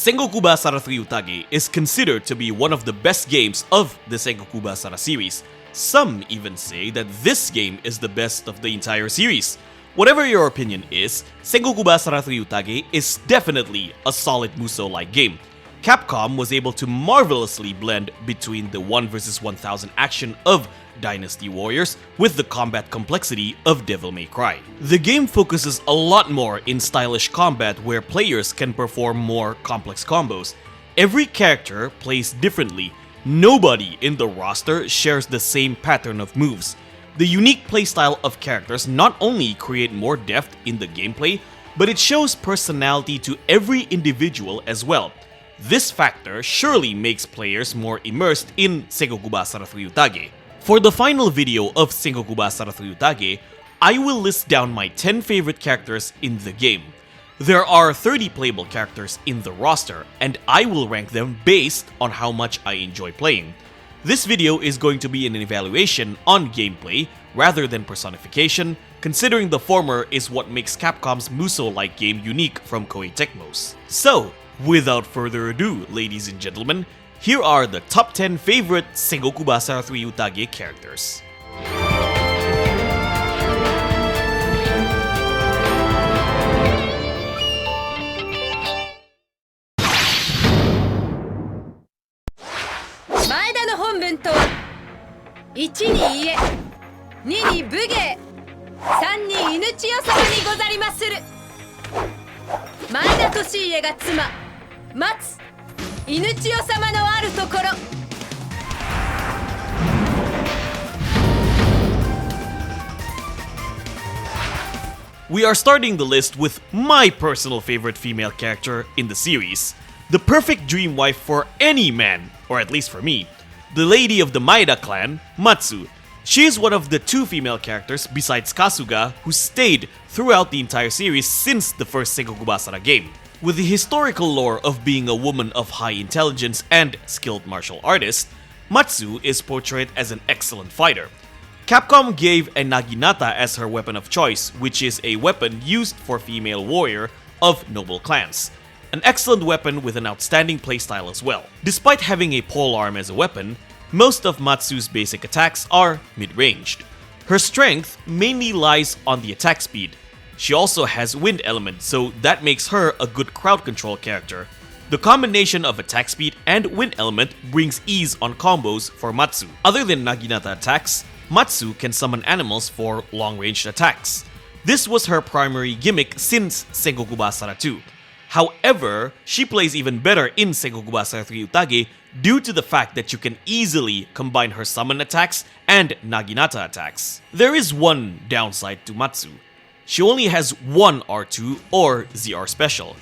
Sengoku Basara 3 Utage is considered to be one of the best games of the Sengoku Basara series. Some even say that this game is the best of the entire series. Whatever your opinion is, Sengoku Basara 3 Utage is definitely a solid Musou-like game. Capcom was able to marvelously blend between the 1 vs 1000 action of Dynasty Warriors with the combat complexity of Devil May Cry. The game focuses a lot more in stylish combat where players can perform more complex combos. Every character plays differently. Nobody in the roster shares the same pattern of moves. The unique playstyle of characters not only create more depth in the gameplay, but it shows personality to every individual as well. This factor surely makes players more immersed in Sengoku Basara 3 Utage. For the final video of Sengoku Basara 3 Utage, I will list down my 10 favorite characters in the game. There are 30 playable characters in the roster, and I will rank them based on how much I enjoy playing. This video is going to be an evaluation on gameplay rather than personification, considering the former is what makes Capcom's Musou-like game unique from Koei Tecmo's. So, without further ado, ladies and gentlemen, here are the top 10 favorite Sengoku Basara 3 Utage characters. Maeda no honbun to wa 1に家、2に武芸、3に犬千代様にござりまする。前田利家が妻、松、犬千代様のあるところ。We are starting the list with my personal favorite female character in the series. The perfect dream wife for any man, or at least for me. The lady of the Maeda clan, Matsu. She is one of the 2 female characters besides Kasuga who stayed throughout the entire series since the first Sengoku Basara game. With the historical lore of being a woman of high intelligence and skilled martial artist, Matsu is portrayed as an excellent fighter. Capcom gave a naginata as her weapon of choice, which is a weapon used for female warrior of noble clans. An excellent weapon with an outstanding playstyle as well. Despite having a polearm as a weapon, most of Matsu's basic attacks are mid-ranged. Her strength mainly lies on the attack speed. She also has wind element, so that makes her a good crowd control character. The combination of attack speed and wind element brings ease on combos for Matsu. Other than naginata attacks, Matsu can summon animals for long-ranged attacks. This was her primary gimmick since Sengoku Basara 2. However, she plays even better in Sengoku Basara 3 Utage due to the fact that you can easily combine her summon attacks and naginata attacks. There is one downside to Matsu. She only has one R2 or ZR special.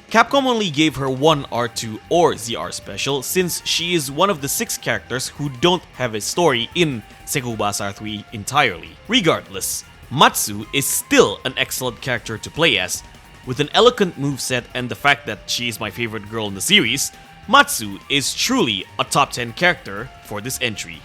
Capcom only gave her one R2 or ZR special since she is one of the 6 characters who don't have a story in Sengoku Basara 3 entirely. Regardless, Matsu is still an excellent character to play as. With an eloquent moveset and the fact that she is my favorite girl in the series, Matsu is truly a top 10 character for this entry.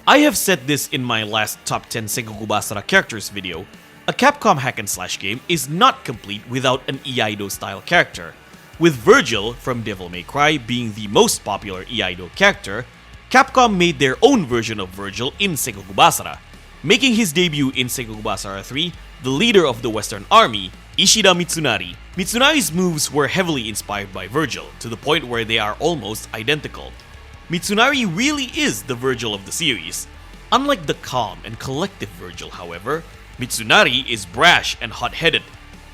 I have said this in my last top 10 Sengoku Basara characters video. A Capcom hack and slash game is not complete without an Iaido style character. With Virgil from Devil May Cry being the most popular Iaido character, Capcom made their own version of Virgil in Sengoku Basara. Making his debut in Sengoku Basara 3, the leader of the Western Army, Ishida Mitsunari. Mitsunari's moves were heavily inspired by Virgil, to the point where they are almost identical. Mitsunari really is the Virgil of the series. Unlike the calm and collective Virgil, however, Mitsunari is brash and hot-headed.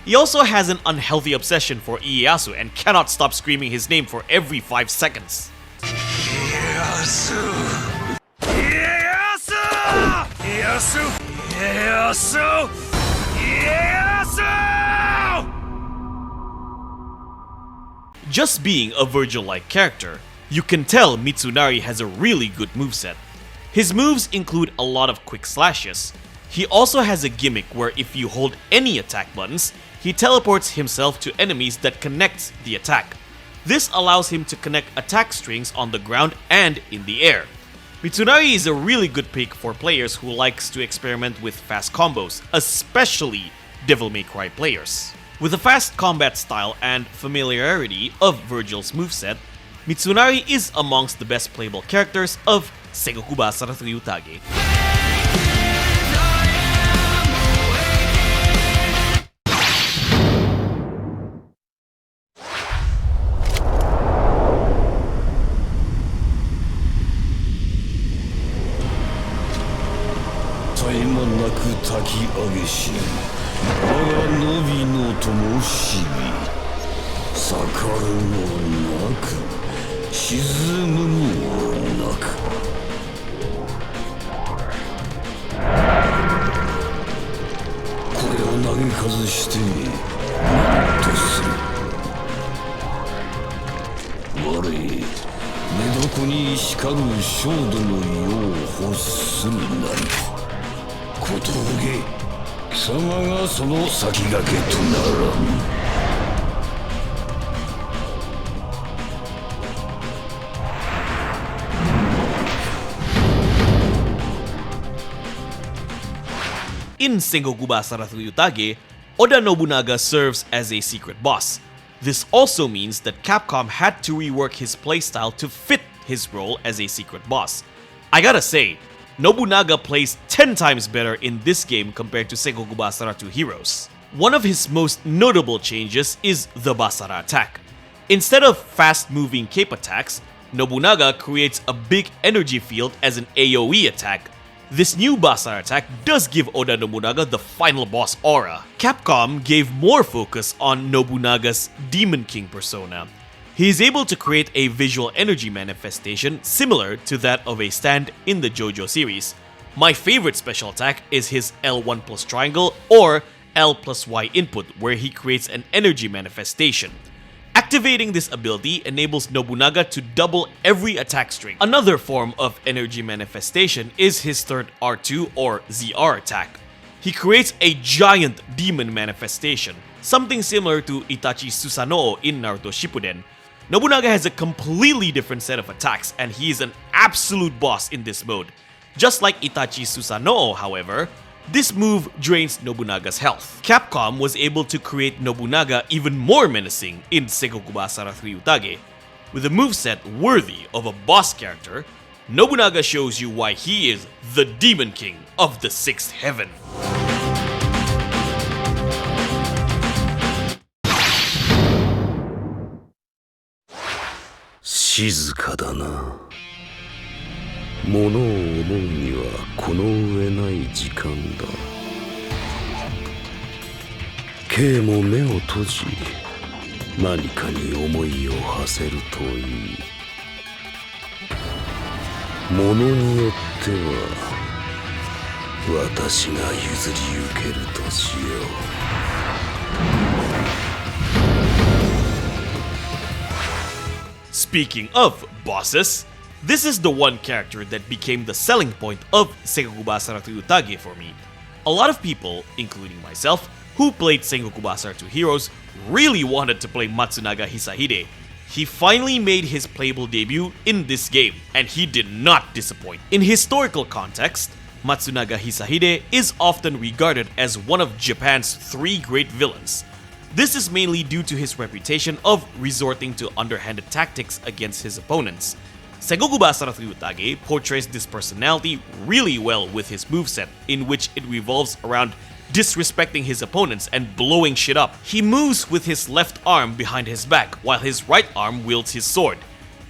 He also has an unhealthy obsession for Ieyasu and cannot stop screaming his name for every 5 seconds. Just being a Virgil-like character, you can tell Mitsunari has a really good moveset. His moves include a lot of quick slashes. He also has a gimmick where if you hold any attack buttons, he teleports himself to enemies that connects the attack. This allows him to connect attack strings on the ground and in the air. Mitsunari is a really good pick for players who likes to experiment with fast combos, especially Devil May Cry players. With a fast combat style and familiarity of Virgil's moveset, Mitsunari is amongst the best playable characters of Sengoku Basara through Utage. 絶え間なく炊き上げし我が伸びの灯火盛るもなく沈むもなくこれを投げ数して何とする我寝床に叱る焦土の世を欲するなり小峠貴様がその先駆けとならん。In Sengoku Basara through Utage, Oda Nobunaga serves as a secret boss. This also means that Capcom had to rework his playstyle to fit his role as a secret boss. I gotta say, Nobunaga plays 10 times better in this game compared to Sengoku Basara 2 Heroes. One of his most notable changes is the Basara attack. Instead of fast-moving cape attacks, Nobunaga creates a big energy field as an AoE attack. This new Basara attack does give Oda Nobunaga the final boss aura. Capcom gave more focus on Nobunaga's Demon King persona. He is able to create a visual energy manifestation similar to that of a stand in the JoJo series. My favorite special attack is his L1 plus triangle or L plus Y input, where he creates an energy manifestation. Activating this ability enables Nobunaga to double every attack string. Another form of energy manifestation is his third R2 or ZR attack. He creates a giant demon manifestation, something similar to Itachi Susanoo in Naruto Shippuden. Nobunaga has a completely different set of attacks and he is an absolute boss in this mode. Just like Itachi Susanoo, however, this move drains Nobunaga's health. Capcom was able to create Nobunaga even more menacing in Sengoku Basara 3 Utage. With a moveset worthy of a boss character, Nobunaga shows you why he is the Demon King of the 6th Heaven. Shizuka da na. 物を思うにはこの上ない時間だ。K も目を閉じ何かに思いを馳せるといい。物によっては私が譲り受けるとしよう。Speaking of bosses, this is the one character that became the selling point of Sengoku Basara 2 Utage for me. A lot of people, including myself, who played Sengoku Basara 2 Heroes really wanted to play Matsunaga Hisahide. He finally made his playable debut in this game, and he did not disappoint. In historical context, Matsunaga Hisahide is often regarded as one of Japan's 3 great villains. This is mainly due to his reputation of resorting to underhanded tactics against his opponents. Sengoku Basara 3 Utage portrays this personality really well with his moveset, in which it revolves around disrespecting his opponents and blowing shit up. He moves with his left arm behind his back while his right arm wields his sword.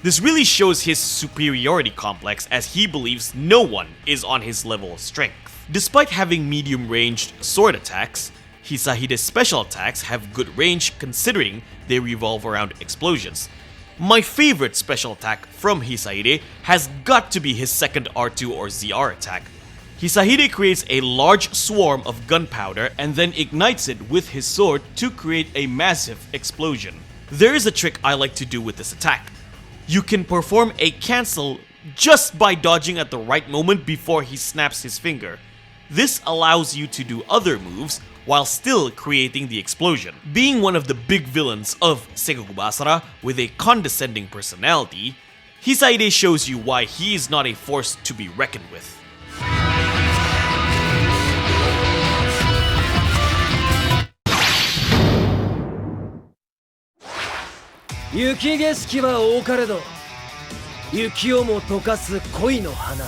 This really shows his superiority complex as he believes no one is on his level of strength. Despite having medium-ranged sword attacks, Hisahide's special attacks have good range considering they revolve around explosions. My favorite special attack from Hisahide has got to be his second R2 or ZR attack. Hisahide creates a large swarm of gunpowder and then ignites it with his sword to create a massive explosion. There is a trick I like to do with this attack. You can perform a cancel just by dodging at the right moment before he snaps his finger. This allows you to do other moves while still creating the explosion. Being one of the big villains of Sengoku Basara with a condescending personality, Hisaide shows you why he is not a force to be reckoned with. 雪景色は多かれど雪をも溶かす恋の花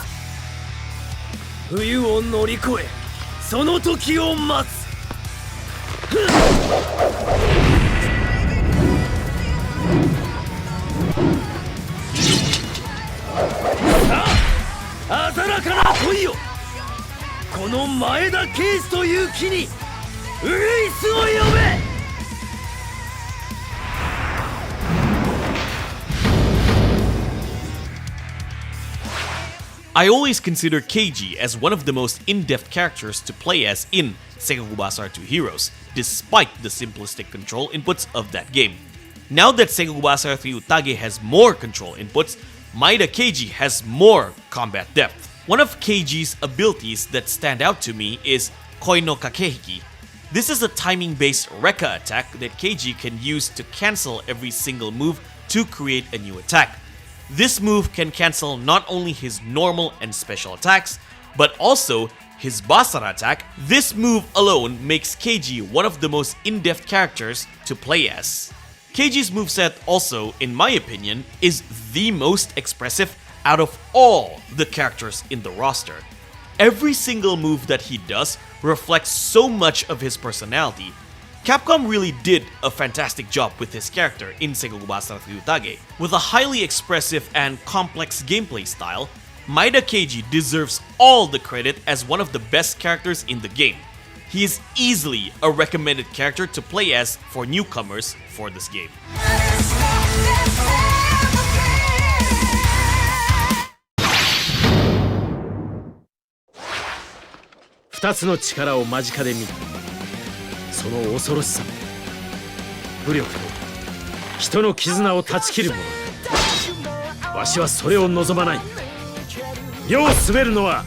冬を乗り越えその時を待つさあ鮮やかな恋よこの前田圭司という木にウグイスを呼べI always consider Keiji as one of the most in-depth characters to play as in Sengoku Basara 2 Heroes, despite the simplistic control inputs of that game. Now that Sengoku Basara 3 Utage has more control inputs, Maeda Keiji has more combat depth. One of Keiji's abilities that stand out to me is Koi no Kakehiki. This is a timing-based Rekka attack that Keiji can use to cancel every single move to create a new attack. This move can cancel not only his normal and special attacks, but also his Basara attack. This move alone makes Keiji one of the most in-depth characters to play as. Keiji's moveset also, in my opinion, is the most expressive out of all the characters in the roster. Every single move that he does reflects so much of his personality. Capcom really did a fantastic job with his character in Sengoku Basara 3 Utage. With a highly expressive and complex gameplay style, Maeda Keiji deserves all the credit as one of the best characters in the game. He is easily a recommended character to play as for newcomers for this game. 2つの力を間近で見るその恐ろしさ武力と人の絆を断ち切るものわしはそれを望まない世を滑るのは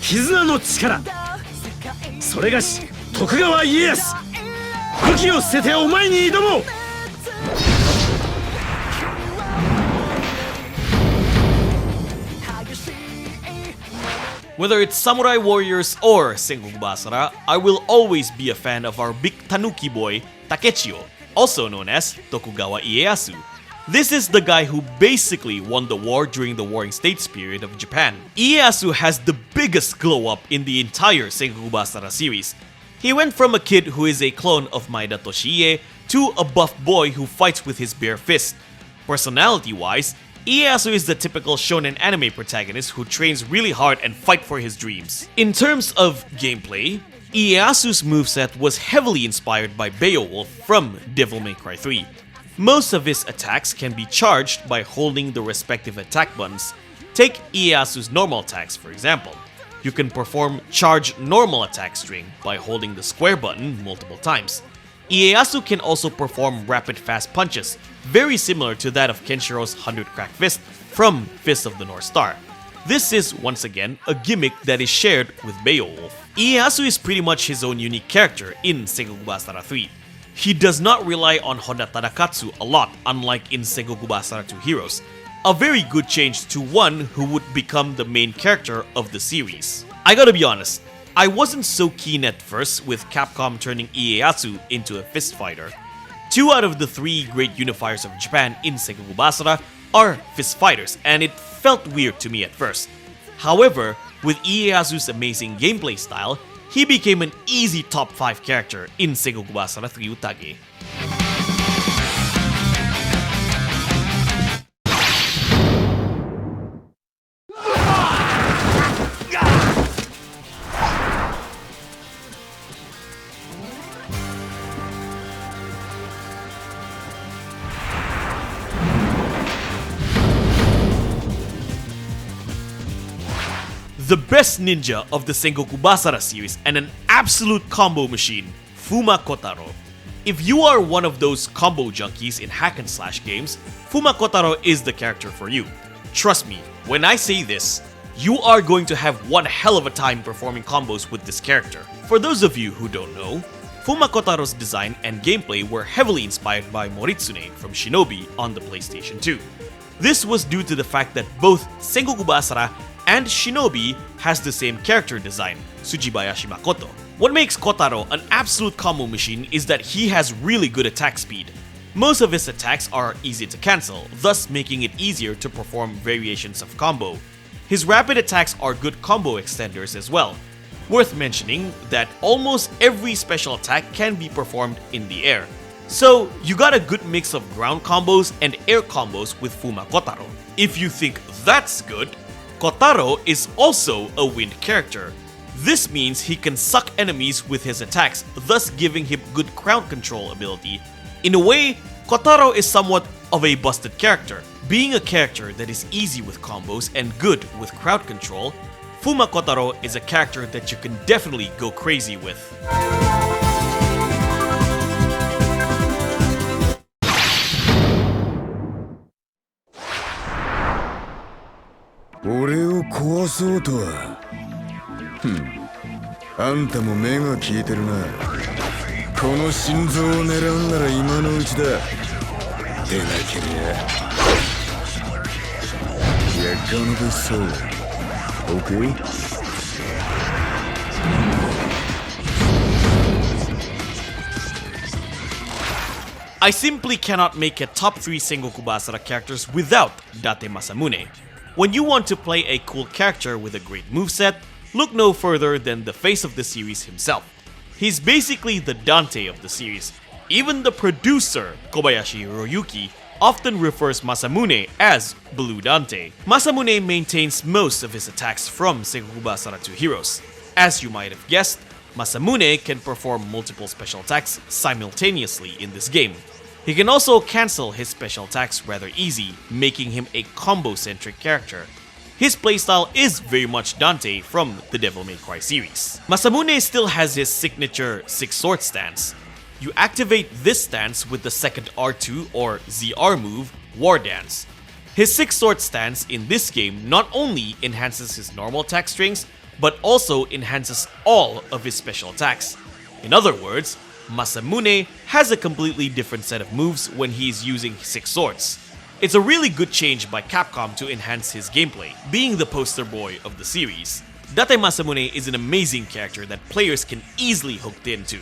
絆の力それがし徳川家康武器を捨ててお前に挑もう Whether it's Samurai Warriors or Sengoku Basara, I will always be a fan of our big tanuki boy, Takechio, also known as Tokugawa Ieyasu. This is the guy who basically won the war during the Warring States period of Japan. Ieyasu has the biggest glow up in the entire Sengoku Basara series. He went from a kid who is a clone of Maeda Toshiie to a buff boy who fights with his bare fist. Personality-wise, Ieyasu is the typical shonen anime protagonist who trains really hard and fight for his dreams. In terms of gameplay, Ieyasu's moveset was heavily inspired by Beowulf from Devil May Cry 3. Most of his attacks can be charged by holding the respective attack buttons. Take Ieyasu's normal attacks for example. You can perform charge normal attack string by holding the square button multiple times. Ieyasu can also perform rapid fast punches, very similar to that of Kenshiro's 100 Crack Fist from Fist of the North Star. This is, once again, a gimmick that is shared with Beowulf. Ieyasu is pretty much his own unique character in Sengoku Basara 3. He does not rely on Honda Tadakatsu a lot, unlike in Sengoku Basara 2 Heroes. A very good change to one who would become the main character of the series. I gotta be honest, I wasn't so keen at first with Capcom turning Ieyasu into a fist fighter. 2 out of the 3 great unifiers of Japan in Sengoku Basara are fist fighters, and it felt weird to me at first. However, with Ieyasu's amazing gameplay style, he became an easy top 5 character in Sengoku Basara 3 Utage. The best ninja of the Sengoku Basara series and an absolute combo machine, Fuma Kotaro. If you are one of those combo junkies in hack and slash games, Fumakotaro is the character for you. Trust me, when I say this, you are going to have one hell of a time performing combos with this character. For those of you who don't know, Fumakotaro's design and gameplay were heavily inspired by Moritsune from Shinobi on the PlayStation 2. This was due to the fact that both Sengoku Basara and Shinobi has the same character design, Tsuchibayashi Makoto. What makes Kotaro an absolute combo machine is that he has really good attack speed. Most of his attacks are easy to cancel, thus making it easier to perform variations of combo. His rapid attacks are good combo extenders as well. Worth mentioning that almost every special attack can be performed in the air. So you got a good mix of ground combos and air combos with Fumakotaro. If you think that's good, Kotaro is also a wind character. This means he can suck enemies with his attacks, thus giving him good crowd control ability. In a way, Kotaro is somewhat of a busted character. Being a character that is easy with combos and good with crowd control, Fumakotaro is a character that you can definitely go crazy with. Okay? I simply cannot make a top 3 Sengoku Basara characters without Date Masamune. When you want to play a cool character with a great moveset, look no further than the face of the series himself. He's basically the Dante of the series. Even the producer, Kobayashi Hiroyuki, often refers Masamune as Blue Dante. Masamune maintains most of his attacks from Sengoku Basara 2 heroes. As you might have guessed, Masamune can perform multiple special attacks simultaneously in this game. He can also cancel his special attacks rather easy, making him a combo-centric character. His playstyle is very much Dante from the Devil May Cry series. Masamune still has his signature 6 sword stance. You activate this stance with the second R2 or ZR move, War Dance. His 6 sword stance in this game not only enhances his normal attack strings, but also enhances all of his special attacks. In other words, Masamune has a completely different set of moves when he is using 6 swords. It's a really good change by Capcom to enhance his gameplay, being the poster boy of the series. Date Masamune is an amazing character that players can easily hook into.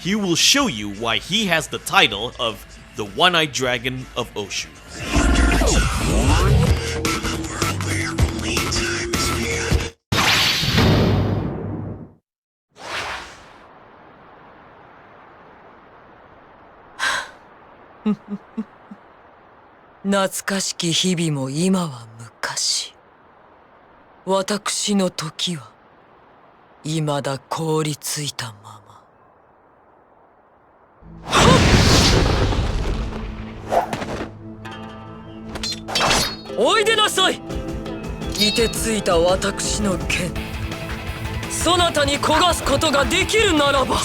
He will show you why he has the title of the One-Eyed Dragon of Oshu.「懐かしき日々も今は昔」「私の時は未だ凍りついたまま」おいでなさい。凍てついた私の剣、そなたに焦がすことができるならば。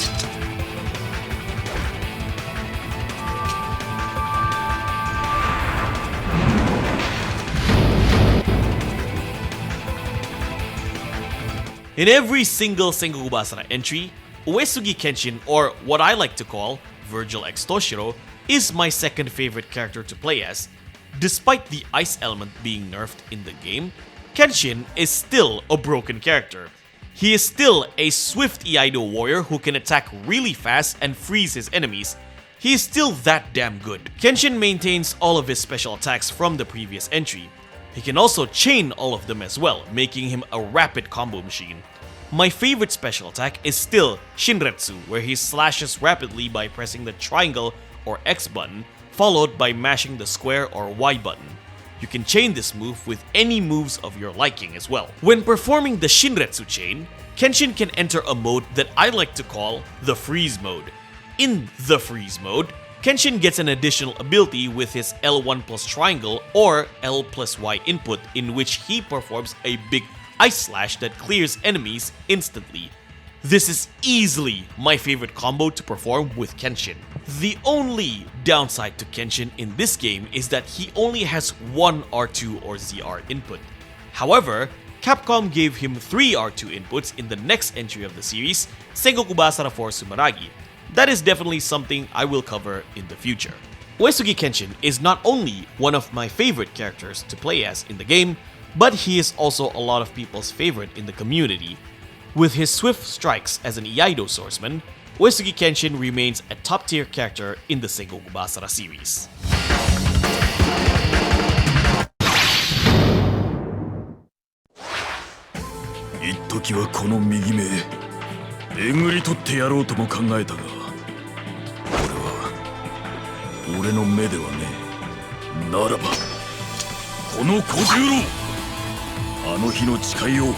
In every single Sengoku Basara entry, Uesugi Kenshin, or what I like to call Virgil X Toshiro, is my second favorite character to play as. Despite the ice element being nerfed in the game, Kenshin is still a broken character. He is still a swift Iaido warrior who can attack really fast and freeze his enemies. He is still that damn good. Kenshin maintains all of his special attacks from the previous entry. He can also chain all of them as well, making him a rapid combo machine. My favorite special attack is still Shinretsu, where he slashes rapidly by pressing the triangle or X button, followed by mashing the square or Y button. You can chain this move with any moves of your liking as well. When performing the Shinretsu chain, Kenshin can enter a mode that I like to call the freeze mode. In the freeze mode, Kenshin gets an additional ability with his L1 plus triangle or L plus Y input, in which he performs a big ice slash that clears enemies instantly. This is easily my favorite combo to perform with Kenshin. The only downside to Kenshin in this game is that he only has one R2 or ZR input. However, Capcom gave him 3 R2 inputs in the next entry of the series, Sengoku Basara for Sumeragi. That is definitely something I will cover in the future. Uesugi Kenshin is not only one of my favorite characters to play as in the game, but he is also a lot of people's favorite in the community. With his swift strikes as an Iaido swordsman, Uesugi Kenshin remains a top tier character in the Sengoku Basara series. 一時はこの右目えぐり取ってやろうとも考えたが、これは俺の目ではねえ。ならばこの小十郎、あの日の誓いを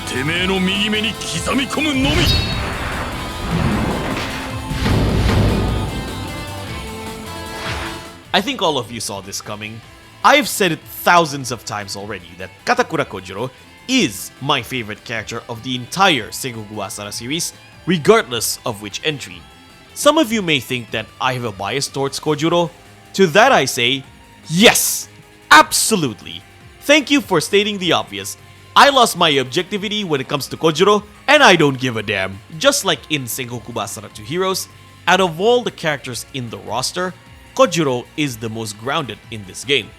てめえの右目に刻み込むのみ。I think all of you saw this coming. I've said it thousands of times already that Katakura Kojiro is my favorite character of the entire Sengoku Basara series, regardless of which entry. Some of you may think that I have a bias towards Kojiro. To that I say, yes, absolutely. Thank you for stating the obvious. I lost my objectivity when it comes to Kojiro, and I don't give a damn. Just like in Sengoku Basara 2 Heroes, out of all the characters in the roster, Kojiro is the most grounded in this game.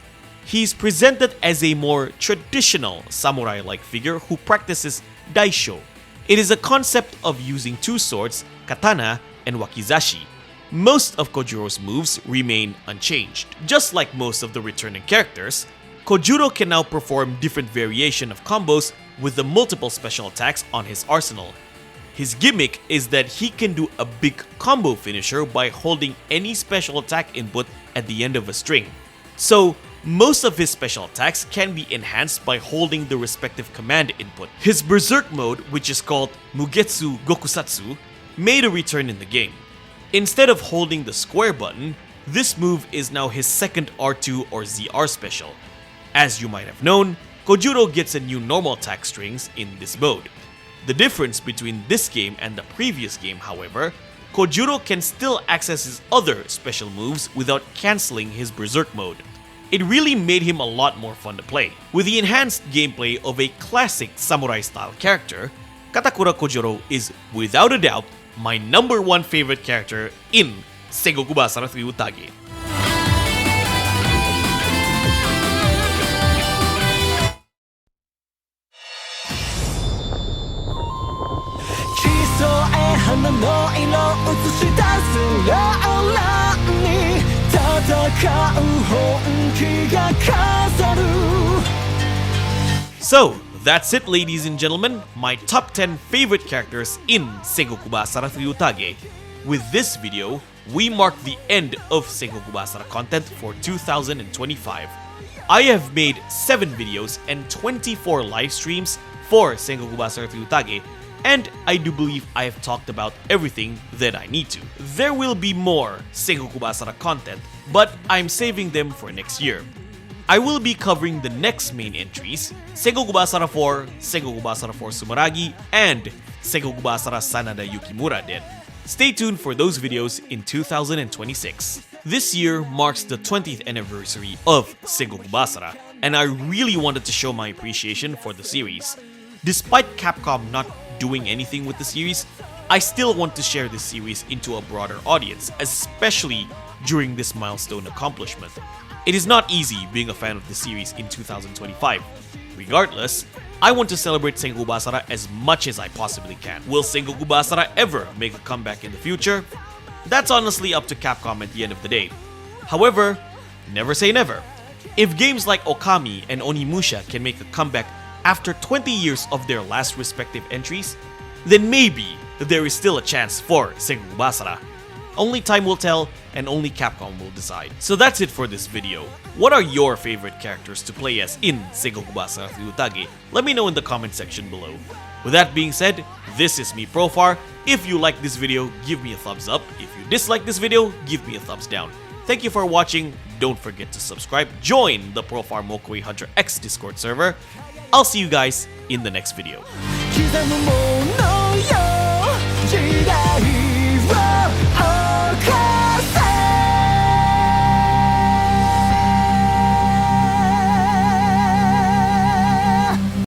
He's presented as a more traditional samurai-like figure who practices daisho. It is a concept of using 2 swords, katana and wakizashi. Most of Kojiro's moves remain unchanged. Just like most of the returning characters, Kojiro can now perform different variation of combos with the multiple special attacks on his arsenal. His gimmick is that he can do a big combo finisher by holding any special attack input at the end of a string. So, most of his special attacks can be enhanced by holding the respective command input. His Berserk mode, which is called Mugetsu Gokusatsu, made a return in the game. Instead of holding the square button, this move is now his second R2 or ZR special. As you might have known, Kojiro gets a new normal attack strings in this mode. The difference between this game and the previous game, however, Kojiro can still access his other special moves without cancelling his Berserk mode. It really made him a lot more fun to play. With the enhanced gameplay of a classic samurai-style character, Katakura Kojiro is, without a doubt, my #1 favorite character in Sengoku Basara 3 Utage. So, that's it, ladies and gentlemen, my top 10 favorite characters in Sengoku Basara 3 Utage. With this video, we mark the end of Sengoku Basara content for 2025. I have made 7 videos and 24 live streams for Sengoku Basara 3 Utage, and I do believe I have talked about everything that I need to. There will be more Sengoku Basara content, but I'm saving them for next year. I will be covering the next main entries, Sengoku Basara 4, Sengoku Basara 4 Sumeragi, and Sengoku Basara Sanada Yukimura Den. Stay tuned for those videos in 2026. This year marks the 20th anniversary of Sengoku Basara, and I really wanted to show my appreciation for the series. Despite Capcom not doing anything with the series, I still want to share this series into a broader audience, especially during this milestone accomplishment. It is not easy being a fan of the series in 2025. Regardless, I want to celebrate Sengoku Basara as much as I possibly can. Will Sengoku Basara ever make a comeback in the future? That's honestly up to Capcom at the end of the day. However, never say never. If games like Okami and Onimusha can make a comeback after 20 years of their last respective entries, then maybe there is still a chance for Sengoku Basara. Only time will tell, and only Capcom will decide. So that's it for this video. What are your favorite characters to play as in Sengoku Basara 3 Utage? Let me know in the comment section below. With that being said, this is me, Profar. If you like this video, give me a thumbs up. If you dislike this video, give me a thumbs down. Thank you for watching. Don't forget to subscribe. Join the Profar Mokuri Hunter X Discord server. I'll see you guys in the next video.